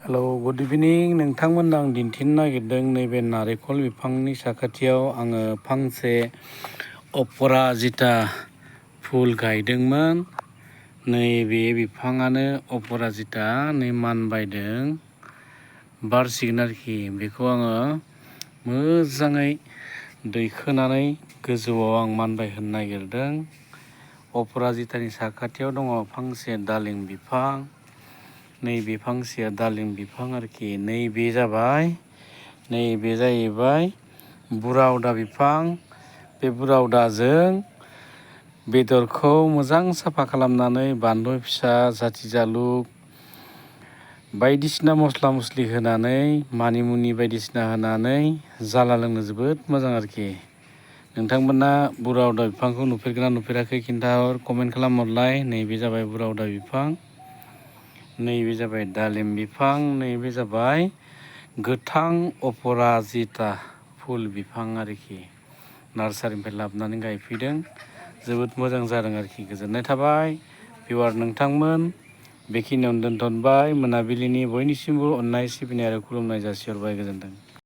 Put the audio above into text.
Hello good इभिनिं नोंथांमोन आं दिन्थिनो नागिरदों नैबे नारेंखल बिफांनि साखाथियाव आङो फांसे अपराजिता फुल गायदोंमोन। नैबे बिफाङानो अपराजिता नै मानबायदों बारसिगोन आरोखि। बेखौ आङो मोजाङै दैखोनानै गोजौआव आं मानबाय होनो नागिरदों। अपराजितानि साखाथियाव दङ फांसे दालिम बिफां। नैबे फांसेया दालिम बिफां आरोखि। नैबे जाहैबाय बुराउदा बिफां। बे बुराउदाजों बेदरखौ मोजां साफा खालामनानै बानलु फिसा जाथि जालुक बायदिसिना मस्ला मस्लि होनानै मानिमुनि बायदिसिना होनानै जाला लोंनो जोबोद मोजां आरोखि। नोंथांमोना बुराउदा बिफांखौ नुफेरगोना नुफेराखै खिन्थाहर, कमेन्ट खालामहरलाय। नैबे जाबाय बुराउदा बिफां, नैबे जाबाय दालिम बिफां, नैबे जाबाय गोथां अपराजिता फुल बिफां आरोखि। नार्सारिनिफ्राय लाबोनानै गायफैदों, जोबोद मोजां जादों आरोखि। गोजोननाय थाबाय भिउवार नोंथांमोन। बेखिनियावनो दोनथ'बाय। मोनाबिलिनि बयनिसिमबो अननाय सिबिनाय आरो खुलुमनाय जासिहरबाय। गोजोन्थों।